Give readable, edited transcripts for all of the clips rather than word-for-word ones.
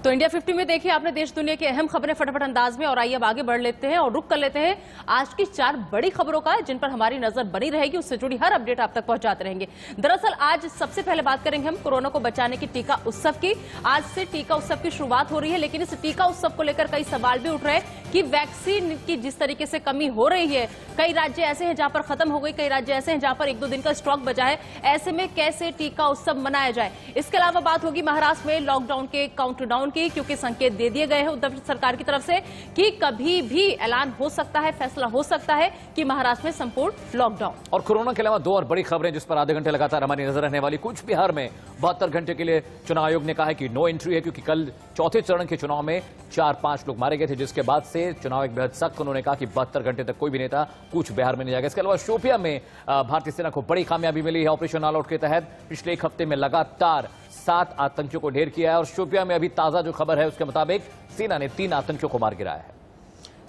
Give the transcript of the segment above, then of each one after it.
तो इंडिया 50 में देखिए आपने देश दुनिया की अहम खबरें फटाफट अंदाज में, और आइए अब आगे बढ़ लेते हैं और रुक कर लेते हैं आज की 4 बड़ी खबरों का, जिन पर हमारी नजर बनी रहेगी। उससे जुड़ी हर अपडेट आप तक पहुंचाते रहेंगे। दरअसल आज सबसे पहले बात करेंगे हम कोरोना को बचाने की टीका उत्सव की। आज से टीका उत्सव की शुरुआत हो रही है, लेकिन इस टीका उत्सव को लेकर कई सवाल भी उठ रहे हैं कि वैक्सीन की जिस तरीके से कमी हो रही है, कई राज्य ऐसे हैं जहां पर खत्म हो गई, कई राज्य ऐसे हैं जहां पर 1-2 दिन का स्टॉक बचा है। ऐसे में कैसे टीका उत्सव मनाया जाए? इसके अलावा बात होगी महाराष्ट्र में लॉकडाउन के काउंटडाउन की, क्योंकि संकेत दे दिए गए हैं उद्धव सरकार की तरफ से कि कभी भी ऐलान हो सकता है, फैसला हो सकता है कि महाराष्ट्र में संपूर्ण लॉकडाउन। और कोरोना के अलावा 2 और बड़ी खबरें जिस पर आधे घंटे लगातार हमारी नजर रहने वाली। कुछ बिहार में 72 घंटे के लिए चुनाव आयोग ने कहा है कि नो एंट्री है, क्योंकि कल चौथे चरण के चुनाव में 4-5 लोग मारे गए थे, जिसके बाद से चुनाव एक बेहद सख्त। उन्होंने कहा कि 72 घंटे तक कोई भी नेता कुछ बिहार में नहीं जाएगा। इसके अलावा शोपिया में भारतीय सेना को बड़ी कामयाबी मिली है। ऑपरेशन ऑल आउट के तहत पिछले एक हफ्ते में लगातार 7 आतंकियों को ढेर किया है। और शोपिया में अभी ताजा जो खबर है उसके मुताबिक सेना ने 3 आतंकियों को मार गिराया है।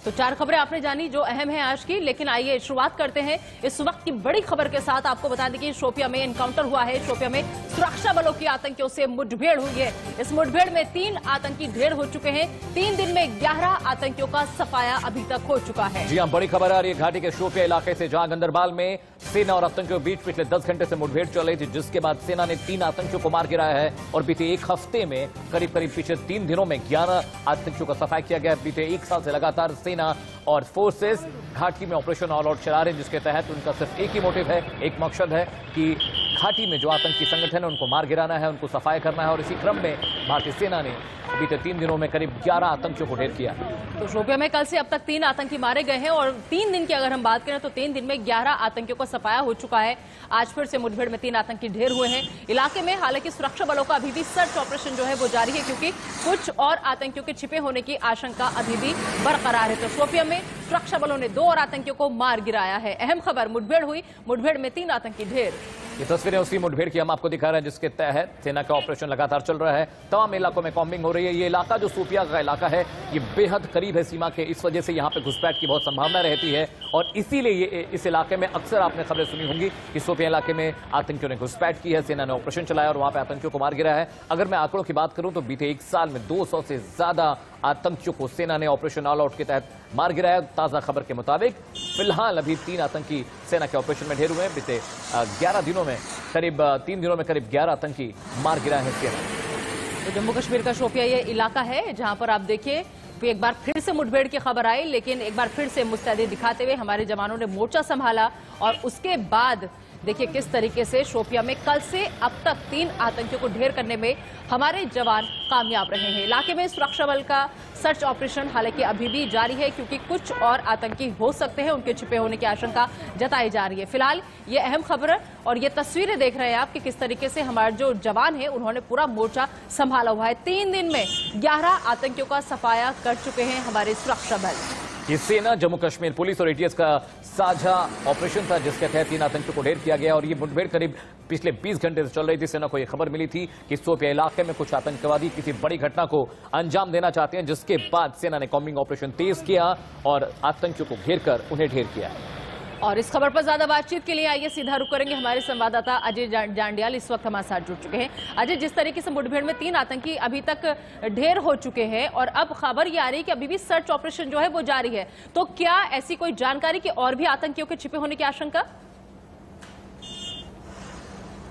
तो 4 खबरें आपने जानी जो अहम है आज की, लेकिन आइए शुरुआत करते हैं इस वक्त की बड़ी खबर के साथ। आपको बता दें कि शोपिया में एनकाउंटर हुआ है। शोपिया में सुरक्षा बलों की आतंकियों से मुठभेड़ हुई है। इस मुठभेड़ में 3 आतंकी ढेर हो चुके हैं। 3 दिन में 11 आतंकियों का सफाया अभी तक हो चुका है। जी हां, बड़ी खबर आ रही है घाटी के शोपिया इलाके से, जहां गंदरबाल में सेना और आतंकियों के बीच पिछले 10 घंटे से मुठभेड़ चल रही थी, जिसके बाद सेना ने 3 आतंकियों को मार गिराया है। और बीते एक हफ्ते में करीब पिछले 3 दिनों में 11 आतंकियों का सफाया किया गया। बीते 1 साल से लगातार सेना और फोर्सेस घाटी में ऑपरेशन ऑल आउट चला रहे हैं, जिसके तहत उनका सिर्फ एक ही मोटिव है, एक मकसद है कि घाटी में जो आतंकी संगठन है उनको मार गिराना है, उनको सफाया करना है। और इसी क्रम में भारतीय सेना ने बीते 3 दिनों में करीब 11 आतंकियों को ढेर किया। तो शोपिया में कल से अब तक 3 आतंकी मारे गए हैं, और 3 दिन की अगर हम बात करें तो 3 दिन में 11 आतंकियों को सफाया हो चुका है। आज फिर से मुठभेड़ में 3 आतंकी ढेर हुए हैं इलाके में। हालांकि सुरक्षा बलों का अभी भी सर्च ऑपरेशन जो है वो जारी है, क्योंकि कुछ और आतंकियों के छिपे होने की आशंका अभी भी बरकरार है। तो शोपिया में सुरक्षा बलों ने 2 और आतंकियों को मार गिराया है। अहम खबर, मुठभेड़ हुई, मुठभेड़ में 3 आतंकी ढेर। ये तस्वीरें उसी मुठभेड़ की हम आपको दिखा रहे हैं, जिसके तहत सेना का ऑपरेशन लगातार चल रहा है। तमाम इलाकों में कॉम्बिंग हो रही है। ये इलाका जो शोपिया का इलाका है, ये बेहद करीब है सीमा के, इस वजह से यहाँ पे घुसपैठ की बहुत संभावना रहती है। और इसीलिए इस इलाके में अक्सर आपने खबरें सुनी होंगी कि शोपिया इलाके में आतंकियों ने घुसपैठ की है, सेना ने ऑपरेशन चलाया और वहां पे आतंकियों को मार गिराया है। अगर मैं आंकड़ों की बात करूं तो बीते 1 साल में 200 से ज्यादा आतंकियों को सेना ने ऑपरेशन ऑल आउट के तहत मार गिराया। ताजा खबर के मुताबिक फिलहाल अभी 3 आतंकी सेना के ऑपरेशन में ढेर हुए हैं। बीते 11 दिनों में करीब 3 दिनों में करीब 11 आतंकी मार गिराए हैं सेना। तो जम्मू कश्मीर का शोपिया ये इलाका है जहां पर आप देखिए एक बार फिर से मुठभेड़ की खबर आई, लेकिन एक बार फिर से मुस्तैदी दिखाते हुए हमारे जवानों ने मोर्चा संभाला। और उसके बाद देखिए किस तरीके से शोपिया में कल से अब तक 3 आतंकियों को ढेर करने में हमारे जवान कामयाब रहे हैं। इलाके में सुरक्षा बल का सर्च ऑपरेशन हालांकि अभी भी जारी है, क्योंकि कुछ और आतंकी हो सकते हैं, उनके छिपे होने की आशंका जताई जा रही है। फिलहाल ये अहम खबर और ये तस्वीरें देख रहे हैं आप कि किस तरीके से हमारे जो जवान हैं उन्होंने पूरा मोर्चा संभाला हुआ है। 3 दिन में 11 आतंकियों का सफाया कर चुके हैं हमारे सुरक्षा बल। ये सेना, जम्मू कश्मीर पुलिस और एटीएस का साझा ऑपरेशन था, जिसके तहत 3 आतंकियों को ढेर किया गया। और ये मुठभेड़ करीब पिछले 20 घंटे से चल रही थी। सेना को यह खबर मिली थी कि शोपिया इलाके में कुछ आतंकवादी किसी बड़ी घटना को अंजाम देना चाहते हैं, जिसके बाद सेना ने कॉम्बिंग ऑपरेशन तेज किया और आतंकियों को घेर कर उन्हें ढेर किया। और इस खबर पर ज्यादा बातचीत के लिए आइए सीधा रुक करेंगे हमारे संवाददाता अजय जांडियाल इस वक्त हमारे साथ जुड़ चुके हैं। अजय, जिस तरीके से मुठभेड़ में 3 आतंकी अभी तक ढेर हो चुके हैं और अब खबर ये आ रही है कि अभी भी सर्च ऑपरेशन जो है वो जारी है, तो क्या ऐसी कोई जानकारी कि और भी आतंकियों के छिपे होने की आशंका?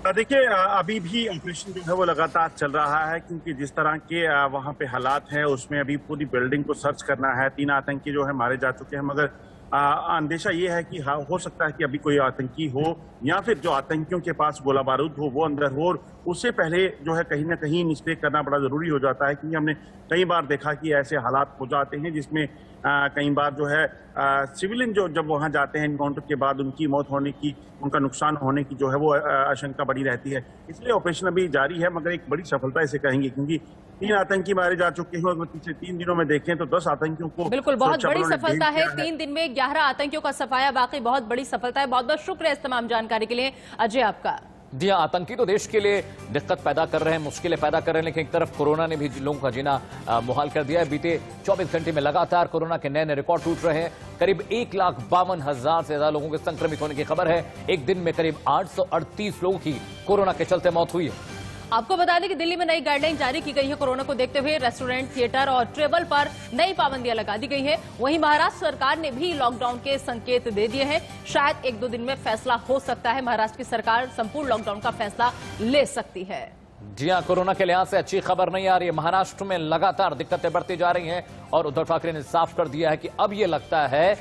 देखिए, अभी भी ऑपरेशन जो है वो लगातार चल रहा है, क्योंकि जिस तरह के वहां पे हालात हैं उसमें अभी पूरी बिल्डिंग को सर्च करना है। 3 आतंकी जो है मारे जा चुके हैं, मगर अंदेशा ये है कि हाँ, हो सकता है कि अभी कोई आतंकी हो या फिर जो आतंकियों के पास गोला बारूद हो वो अंदर हो। और उससे पहले जो है कहीं ना कहीं निश्चय करना बड़ा जरूरी हो जाता है, क्योंकि हमने कई बार देखा कि ऐसे हालात हो जाते हैं जिसमें कई बार जो है सिविलियन जो जब वहां जाते हैं इनकाउंटर के बाद उनकी मौत होने की, उनका नुकसान होने की जो है वो आशंका बड़ी रहती है। इसलिए ऑपरेशन अभी जारी है, मगर एक बड़ी सफलता इसे कहेंगे, क्योंकि 3 आतंकी मारे जा चुके हैं और पिछले 3 दिनों में देखें तो 10 आतंकियों को बिल्कुल बहुत बड़ी सफलता है। 3 दिन में 11 आतंकियों का सफाया वाकई बहुत बड़ी सफलता है। बहुत बहुत शुक्रिया इस तमाम जानकारी के लिए अजय आपका। जी हाँ, आतंकी तो देश के लिए दिक्कत पैदा कर रहे हैं, मुश्किलें पैदा कर रहे हैं, लेकिन एक तरफ कोरोना ने भी लोगों का जीना मुहाल कर दिया है। बीते 24 घंटे में लगातार कोरोना के नए नए रिकॉर्ड टूट रहे हैं। करीब 1,52,000 से ज्यादा लोगों के संक्रमित होने की खबर है। एक दिन में करीब 838 लोगों की कोरोना के चलते मौत हुई है। आपको बता दें कि दिल्ली में नई गाइडलाइन जारी की गई है। कोरोना को देखते हुए रेस्टोरेंट, थिएटर और ट्रेवल पर नई पाबंदियां लगा दी गई है। वहीं महाराष्ट्र सरकार ने भी लॉकडाउन के संकेत दे दिए हैं। शायद 1-2 दिन में फैसला हो सकता है। महाराष्ट्र की सरकार संपूर्ण लॉकडाउन का फैसला ले सकती है। जी हां, कोरोना के लिहाज से अच्छी खबर नहीं आ रही है। महाराष्ट्र में लगातार दिक्कतें बढ़ती जा रही हैं और उद्धव ठाकरे ने साफ कर दिया है कि अब यह लगता है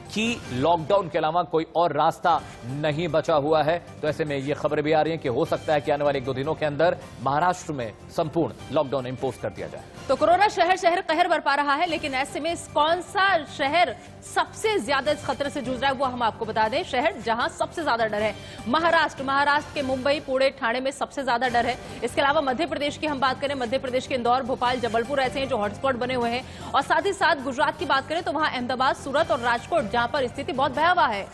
कि लॉकडाउन के अलावा कोई और रास्ता नहीं बचा हुआ है। तो ऐसे में ये खबरें भी आ रही हैं कि हो सकता है कि आने वाले 1-2 दिनों के अंदर महाराष्ट्र में संपूर्ण लॉकडाउन इंपोज कर दिया जाए। तो कोरोना शहर शहर कहर बरपा रहा है, लेकिन ऐसे में कौन सा शहर सबसे ज्यादा इस खतरे से जूझ रहा है वो हम आपको बता दें। शहर जहां सबसे ज्यादा डर है महाराष्ट्र के मुंबई, पुणे, ठाणे में सबसे ज्यादा डर है। इसके अलावा मध्य प्रदेश की हम बात करें, मध्य प्रदेश के इंदौर, भोपाल, जबलपुर ऐसे हैं जो हॉटस्पॉट बने हुए हैं। और साथ ही साथ गुजरात की बात करें तो वहां अहमदाबाद, सूरत और राजकोट, जहां पर स्थिति बहुत भयावह है।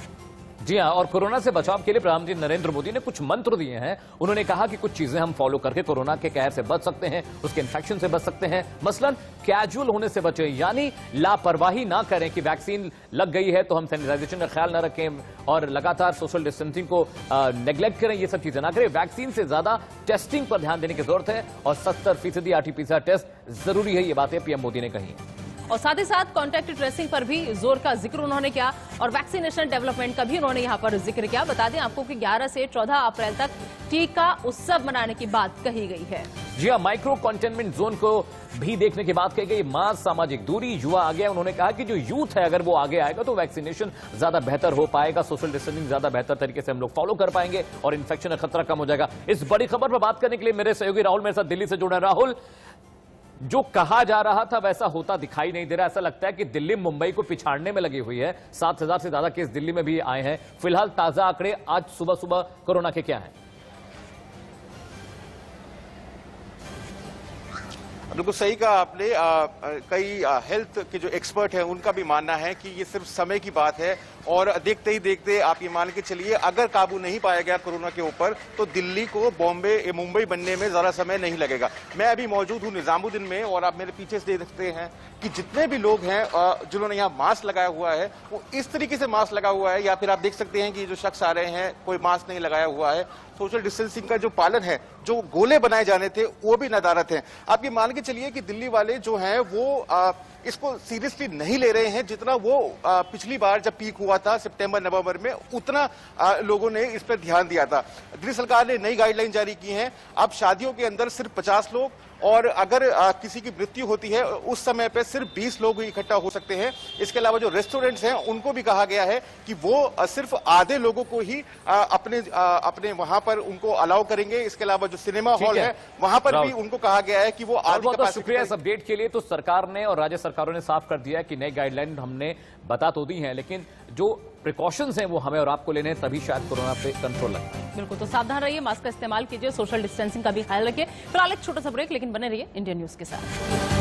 जी हां, और कोरोना से बचाव के लिए प्रधानमंत्री नरेंद्र मोदी ने कुछ मंत्र दिए हैं। उन्होंने कहा कि कुछ चीजें हम फॉलो करके कोरोना के कहर से बच सकते हैं, उसके इन्फेक्शन से बच सकते हैं। मसलन कैजुअल होने से बचें, यानी लापरवाही ना करें कि वैक्सीन लग गई है तो हम सैनिटाइजेशन का ख्याल न रखें और लगातार सोशल डिस्टेंसिंग को नेग्लेक्ट करें। ये सब चीजें ना करें। वैक्सीन से ज्यादा टेस्टिंग पर ध्यान देने की जरूरत है और 70% RT-PCR टेस्ट जरूरी है। ये बातें पीएम मोदी ने कही। और साथ ही साथ कॉन्टैक्ट ट्रेसिंग पर भी जोर का जिक्र उन्होंने किया और वैक्सीनेशन डेवलपमेंट का भी उन्होंने यहां पर जिक्र किया। बता दें आपको कि 11 से 14 अप्रैल तक टीका उत्सव मनाने की बात कही गई है। जी हां, माइक्रो कंटेनमेंट जोन को भी देखने की बात कही गई। मास्क, सामाजिक दूरी, युवा आ गया। उन्होंने कहा कि जो यूथ है अगर वो आगे आएगा तो वैक्सीनेशन ज्यादा बेहतर हो पाएगा, सोशल डिस्टेंसिंग ज्यादा बेहतर तरीके से हम लोग फॉलो कर पाएंगे और इन्फेक्शन का खतरा कम हो जाएगा। इस बड़ी खबर पर बात करने के लिए मेरे सहयोगी राहुल मेरे साथ दिल्ली से जुड़े हैं। राहुल, जो कहा जा रहा था वैसा होता दिखाई नहीं दे रहा। ऐसा लगता है कि दिल्ली मुंबई को पिछाड़ने में लगी हुई है। 7,000 से ज्यादा केस दिल्ली में भी आए हैं। फिलहाल ताजा आंकड़े आज सुबह सुबह कोरोना के क्या हैं? बिल्कुल सही कहा आपने। कई हेल्थ के जो एक्सपर्ट हैं उनका भी मानना है कि ये सिर्फ समय की बात है और देखते ही देखते आप ये मान के चलिए अगर काबू नहीं पाया गया कोरोना के ऊपर तो दिल्ली को बॉम्बे मुंबई बनने में ज्यादा समय नहीं लगेगा। मैं अभी मौजूद हूँ निजामुद्दीन में और आप मेरे पीछे से देख सकते हैं कि जितने भी लोग हैं जिन्होंने यहाँ मास्क लगाया हुआ है वो इस तरीके से मास्क लगा हुआ है, या फिर आप देख सकते हैं कि जो शख्स आ रहे हैं कोई मास्क नहीं लगाया हुआ है। सोशल डिस्टेंसिंग का जो पालन है, जो गोले बनाए जाने थे वो भी नदारत है। आप ये मान के चलिए कि दिल्ली वाले जो हैं वो इसको सीरियसली नहीं ले रहे हैं जितना वो पिछली बार जब पीक हुआ था सितंबर नवंबर में उतना लोगों ने इस पर ध्यान दिया था। दिल्ली सरकार ने नई गाइडलाइन जारी की है। अब शादियों के अंदर सिर्फ 50 लोग और अगर किसी की मृत्यु होती है उस समय पे सिर्फ 20 लोग इकट्ठा हो सकते हैं। इसके अलावा जो रेस्टोरेंट्स हैं उनको भी कहा गया है कि वो सिर्फ आधे लोगों को ही अपने वहां पर उनको अलाउ करेंगे। इसके अलावा जो सिनेमा हॉल है वहां पर भी उनको कहा गया है कि वो आधे। बहुत शुक्रिया इस अपडेट के लिए। तो सरकार ने और राज्य सरकारों ने साफ कर दिया है कि नई गाइडलाइन हमने बता तो दी है, लेकिन जो प्रिकॉशंस हैं वो हमें और आपको लेने हैं, तभी शायद कोरोना पे कंट्रोल लगता है। बिल्कुल, तो सावधान रहिए, मास्क का इस्तेमाल कीजिए, सोशल डिस्टेंसिंग का भी ख्याल रखिए। फिलहाल एक छोटा सा ब्रेक, लेकिन बने रहिए इंडियन न्यूज के साथ।